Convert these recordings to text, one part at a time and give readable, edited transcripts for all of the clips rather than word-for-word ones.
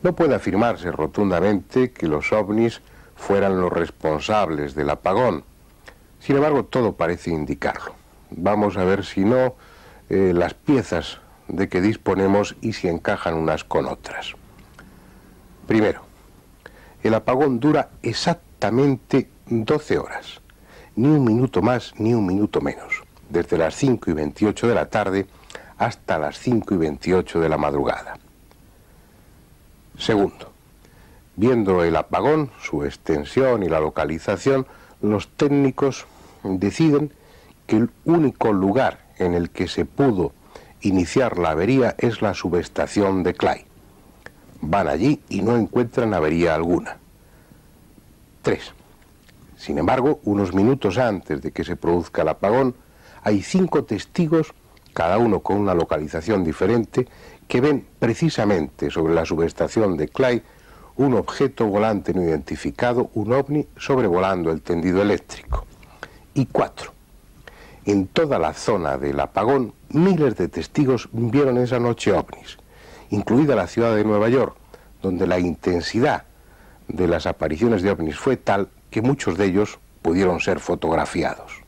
No puede afirmarse rotundamente que los ovnis fueran los responsables del apagón. Sin embargo, todo parece indicarlo. Vamos a ver si no las piezas de que disponemos y si encajan unas con otras. Primero, el apagón dura exactamente 12 horas, ni un minuto más ni un minuto menos, desde las 5:28 de la tarde hasta las 5:28 de la madrugada. Segundo, viendo el apagón, su extensión y la localización, los técnicos deciden que el único lugar en el que se pudo iniciar la avería es la subestación de Cley. Van allí y no encuentran avería alguna. 3. Sin embargo, unos minutos antes de que se produzca el apagón, hay 5 testigos, cada uno con una localización diferente, que ven precisamente sobre la subestación de Cley un objeto volante no identificado, un ovni, sobrevolando el tendido eléctrico. Y 4. En toda la zona del apagón, miles de testigos vieron esa noche ovnis, incluida la ciudad de Nueva York, donde la intensidad de las apariciones de ovnis fue tal que muchos de ellos pudieron ser fotografiados.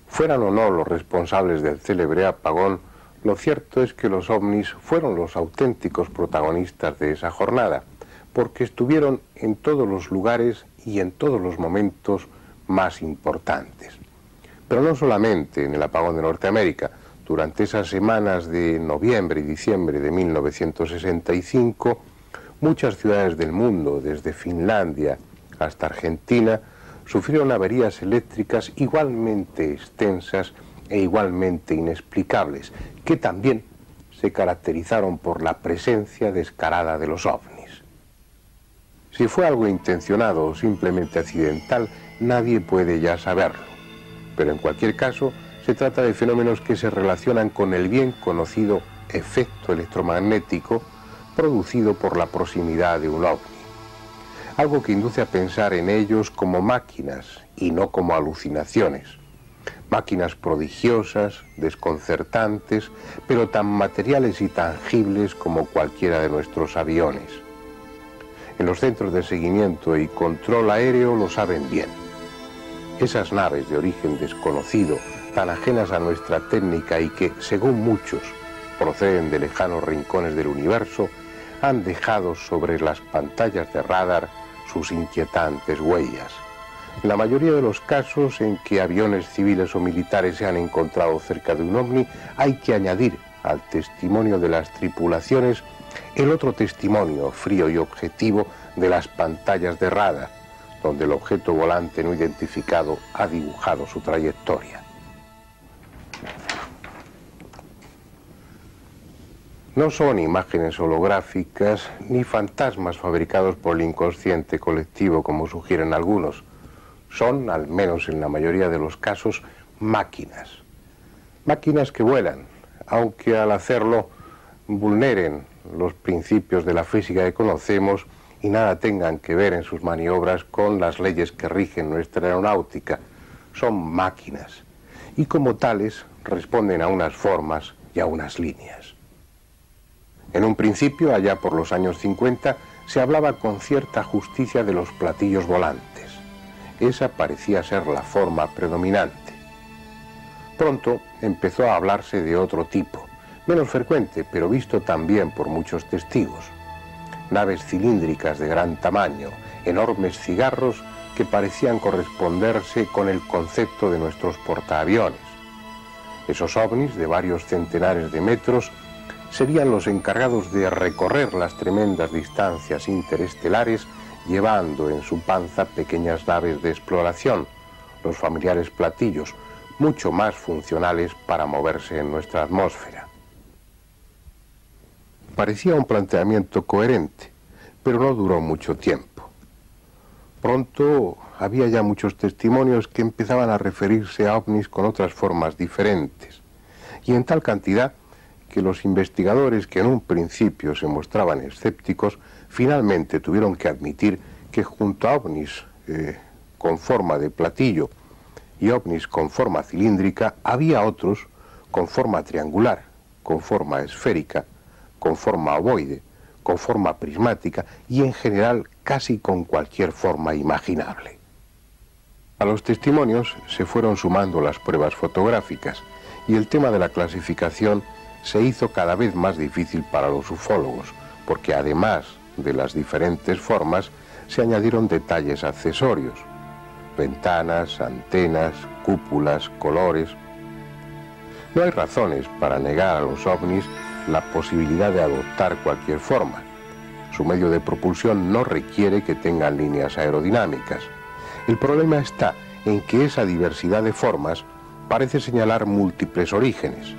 Fueran o no los responsables del célebre apagón, lo cierto es que los ovnis fueron los auténticos protagonistas de esa jornada, porque estuvieron en todos los lugares y en todos los momentos más importantes. Pero no solamente en el apagón de Norteamérica. Durante esas semanas de noviembre y diciembre de 1965, muchas ciudades del mundo, desde Finlandia hasta Argentina, sufrieron averías eléctricas igualmente extensas e igualmente inexplicables, que también se caracterizaron por la presencia descarada de los ovnis. Si fue algo intencionado o simplemente accidental, nadie puede ya saberlo. Pero en cualquier caso, se trata de fenómenos que se relacionan con el bien conocido efecto electromagnético producido por la proximidad de un ovni. Algo que induce a pensar en ellos como máquinas y no como alucinaciones. Máquinas prodigiosas, desconcertantes, pero tan materiales y tangibles como cualquiera de nuestros aviones. En los centros de seguimiento y control aéreo lo saben bien. Esas naves de origen desconocido, tan ajenas a nuestra técnica y que, según muchos, proceden de lejanos rincones del universo, han dejado sobre las pantallas de radar sus inquietantes huellas. En la mayoría de los casos en que aviones civiles o militares se han encontrado cerca de un ovni, hay que añadir al testimonio de las tripulaciones el otro testimonio frío y objetivo de las pantallas de radar, donde el objeto volante no identificado ha dibujado su trayectoria. No son imágenes holográficas ni fantasmas fabricados por el inconsciente colectivo, como sugieren algunos. Son, al menos en la mayoría de los casos, máquinas. Máquinas que vuelan, aunque al hacerlo vulneren los principios de la física que conocemos y nada tengan que ver en sus maniobras con las leyes que rigen nuestra aeronáutica. Son máquinas y como tales responden a unas formas y a unas líneas. En un principio, allá por los años 50, se hablaba con cierta justicia de los platillos volantes. Esa parecía ser la forma predominante. Pronto empezó a hablarse de otro tipo, menos frecuente, pero visto también por muchos testigos. Naves cilíndricas de gran tamaño, enormes cigarros que parecían corresponderse con el concepto de nuestros portaaviones. Esos ovnis de varios centenares de metros serían los encargados de recorrer las tremendas distancias interestelares, llevando en su panza pequeñas naves de exploración, los familiares platillos, mucho más funcionales para moverse en nuestra atmósfera. Parecía un planteamiento coherente, pero no duró mucho tiempo. Pronto había ya muchos testimonios que empezaban a referirse a ovnis con otras formas diferentes, y en tal cantidad que los investigadores, que en un principio se mostraban escépticos, finalmente tuvieron que admitir que junto a ovnis con forma de platillo y ovnis con forma cilíndrica, había otros con forma triangular, con forma esférica, con forma ovoide, con forma prismática y en general casi con cualquier forma imaginable. A los testimonios se fueron sumando las pruebas fotográficas y el tema de la clasificación se hizo cada vez más difícil para los ufólogos, porque además de las diferentes formas se añadieron detalles accesorios: ventanas, antenas, cúpulas, colores. No hay razones para negar a los ovnis la posibilidad de adoptar cualquier forma. Su medio de propulsión no requiere que tengan líneas aerodinámicas. El problema está en que esa diversidad de formas parece señalar múltiples orígenes.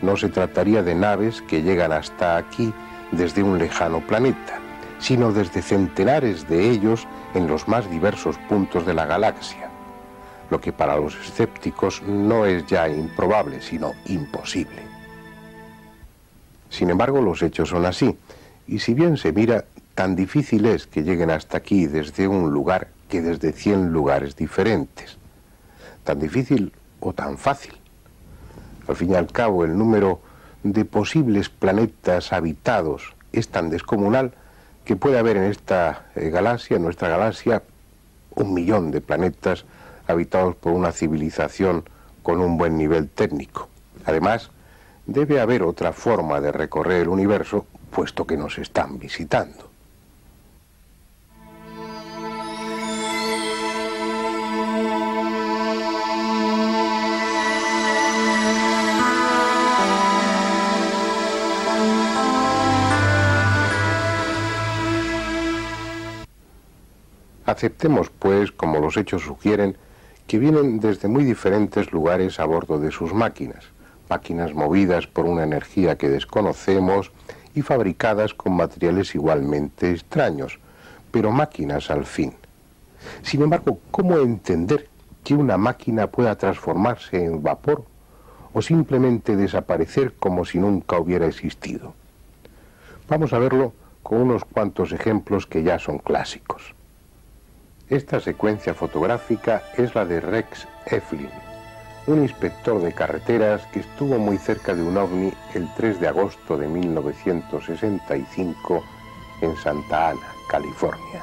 No se trataría de naves que llegan hasta aquí desde un lejano planeta, sino desde centenares de ellos en los más diversos puntos de la galaxia, lo que para los escépticos no es ya improbable, sino imposible. Sin embargo, los hechos son así, y si bien se mira, tan difícil es que lleguen hasta aquí desde un lugar que desde 100 lugares diferentes. Tan difícil o tan fácil. Al fin y al cabo, el número de posibles planetas habitados es tan descomunal que puede haber en esta galaxia, en nuestra galaxia, 1 millón de planetas habitados por una civilización con un buen nivel técnico. Además, debe haber otra forma de recorrer el universo, puesto que nos están visitando. Aceptemos, pues, como los hechos sugieren, que vienen desde muy diferentes lugares a bordo de sus máquinas movidas por una energía que desconocemos y fabricadas con materiales igualmente extraños, pero máquinas al fin. Sin embargo, ¿cómo entender que una máquina pueda transformarse en vapor o simplemente desaparecer como si nunca hubiera existido? Vamos a verlo con unos cuantos ejemplos que ya son clásicos. Esta secuencia fotográfica es la de Rex Eflin, un inspector de carreteras que estuvo muy cerca de un ovni el 3 de agosto de 1965 en Santa Ana, California.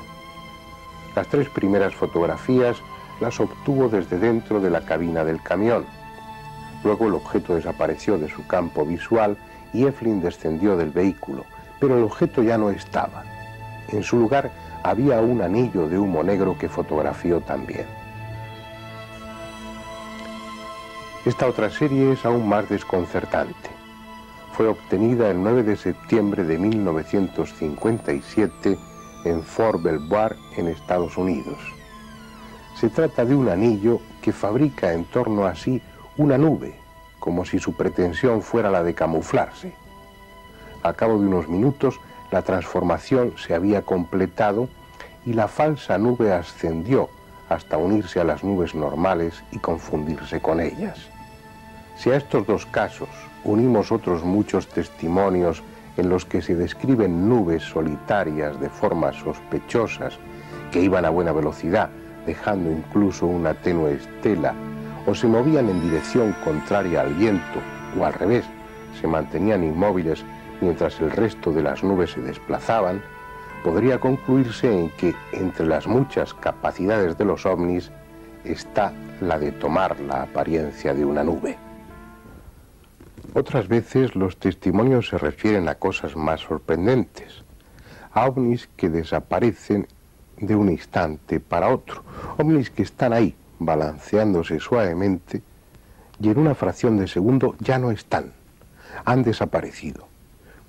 Las 3 primeras fotografías las obtuvo desde dentro de la cabina del camión. Luego el objeto desapareció de su campo visual y Eflin descendió del vehículo, pero el objeto ya no estaba. En su lugar había un anillo de humo negro que fotografió también. Esta otra serie es aún más desconcertante. Fue obtenida el 9 de septiembre de 1957 en Fort Belvoir, en Estados Unidos. Se trata de un anillo que fabrica en torno a sí una nube, como si su pretensión fuera la de camuflarse. Al cabo de unos minutos, la transformación se había completado y la falsa nube ascendió hasta unirse a las nubes normales y confundirse con ellas. Si a estos 2 casos unimos otros muchos testimonios en los que se describen nubes solitarias de formas sospechosas que iban a buena velocidad, dejando incluso una tenue estela, o se movían en dirección contraria al viento, o al revés, se mantenían inmóviles mientras el resto de las nubes se desplazaban, podría concluirse en que entre las muchas capacidades de los ovnis está la de tomar la apariencia de una nube. Otras veces los testimonios se refieren a cosas más sorprendentes, a ovnis que desaparecen de un instante para otro, ovnis que están ahí, balanceándose suavemente, y en una fracción de segundo ya no están, han desaparecido,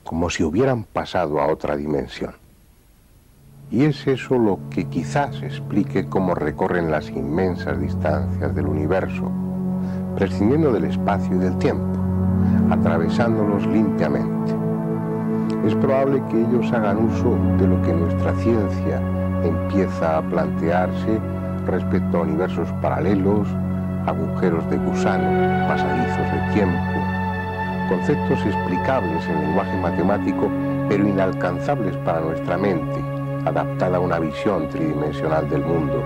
como si hubieran pasado a otra dimensión. Y es eso lo que quizás explique cómo recorren las inmensas distancias del universo, prescindiendo del espacio y del tiempo, atravesándolos limpiamente. Es probable que ellos hagan uso de lo que nuestra ciencia empieza a plantearse respecto a universos paralelos, agujeros de gusano, pasadizos de tiempo, conceptos explicables en lenguaje matemático, pero inalcanzables para nuestra mente, adaptada a una visión tridimensional del mundo.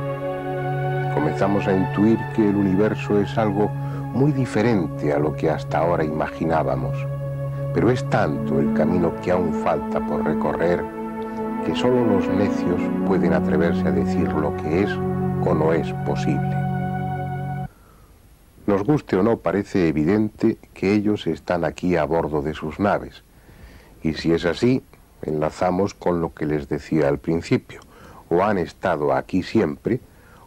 Comenzamos a intuir que el universo es algo muy diferente a lo que hasta ahora imaginábamos. Pero es tanto el camino que aún falta por recorrer que solo los necios pueden atreverse a decir lo que es o no es posible. Nos guste o no, parece evidente que ellos están aquí a bordo de sus naves. Y si es así, enlazamos con lo que les decía al principio. O han estado aquí siempre,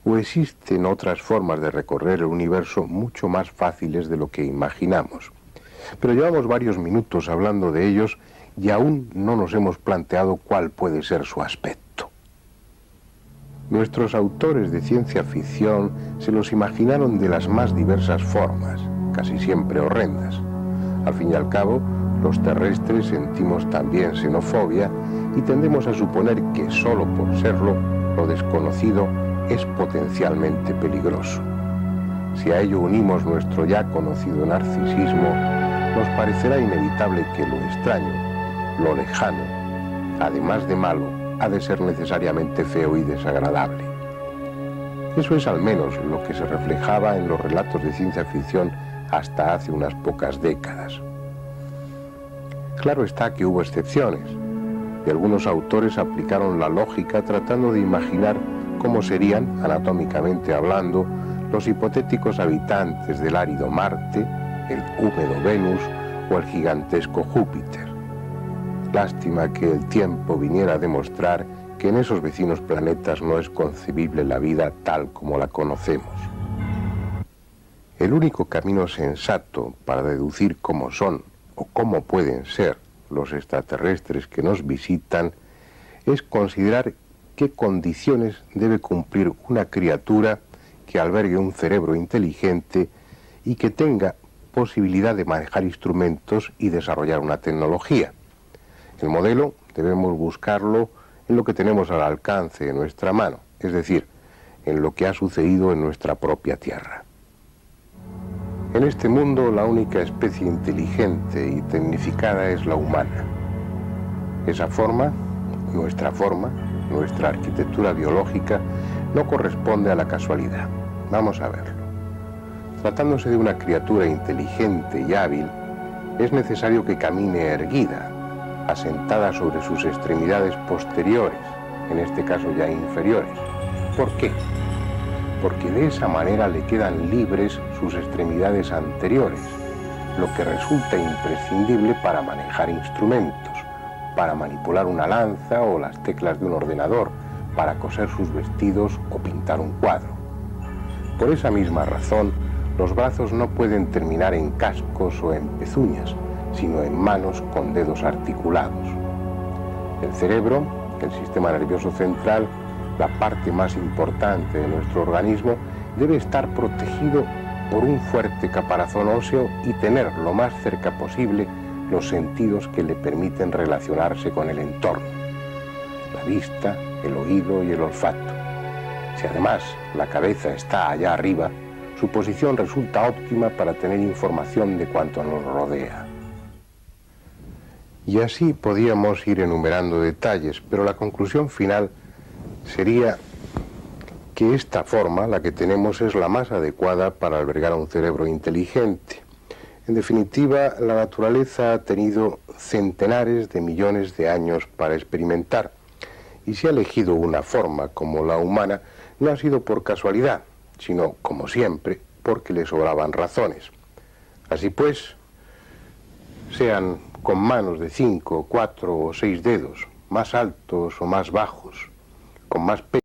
o existen otras formas de recorrer el universo mucho más fáciles de lo que imaginamos. Pero llevamos varios minutos hablando de ellos y aún no nos hemos planteado cuál puede ser su aspecto. Nuestros autores de ciencia ficción se los imaginaron de las más diversas formas, casi siempre horrendas. Al fin y al cabo, los terrestres sentimos también xenofobia y tendemos a suponer que solo por serlo, lo desconocido es potencialmente peligroso. Si a ello unimos nuestro ya conocido narcisismo, nos parecerá inevitable que lo extraño, lo lejano, además de malo, ha de ser necesariamente feo y desagradable. Eso es al menos lo que se reflejaba en los relatos de ciencia ficción hasta hace unas pocas décadas. Claro está que hubo excepciones, y algunos autores aplicaron la lógica tratando de imaginar cómo serían, anatómicamente hablando, los hipotéticos habitantes del árido Marte, el húmedo Venus o el gigantesco Júpiter. Lástima que el tiempo viniera a demostrar que en esos vecinos planetas no es concebible la vida tal como la conocemos. El único camino sensato para deducir cómo son o cómo pueden ser los extraterrestres que nos visitan es considerar qué condiciones debe cumplir una criatura que albergue un cerebro inteligente y que tenga posibilidad de manejar instrumentos y desarrollar una tecnología. El modelo debemos buscarlo en lo que tenemos al alcance de nuestra mano, es decir, en lo que ha sucedido en nuestra propia Tierra. En este mundo la única especie inteligente y tecnificada es la humana. Esa forma, nuestra arquitectura biológica, no corresponde a la casualidad. Vamos a verlo. Tratándose de una criatura inteligente y hábil, es necesario que camine erguida, asentada sobre sus extremidades posteriores, en este caso ya inferiores. ¿Por qué? Porque de esa manera le quedan libres sus extremidades anteriores, lo que resulta imprescindible para manejar instrumentos, para manipular una lanza o las teclas de un ordenador, para coser sus vestidos o pintar un cuadro. Por esa misma razón, los brazos no pueden terminar en cascos o en pezuñas, sino en manos con dedos articulados. El cerebro, el sistema nervioso central, la parte más importante de nuestro organismo, debe estar protegido por un fuerte caparazón óseo y tener lo más cerca posible los sentidos que le permiten relacionarse con el entorno: la vista, el oído y el olfato. Si además la cabeza está allá arriba, su posición resulta óptima para tener información de cuanto nos rodea. Y así podíamos ir enumerando detalles, pero la conclusión final sería que esta forma, la que tenemos, es la más adecuada para albergar a un cerebro inteligente. En definitiva, la naturaleza ha tenido centenares de millones de años para experimentar, y si ha elegido una forma como la humana, no ha sido por casualidad, sino, como siempre, porque le sobraban razones. Así pues, sean con manos de 5, 4 o 6 dedos, más altos o más bajos, con más peso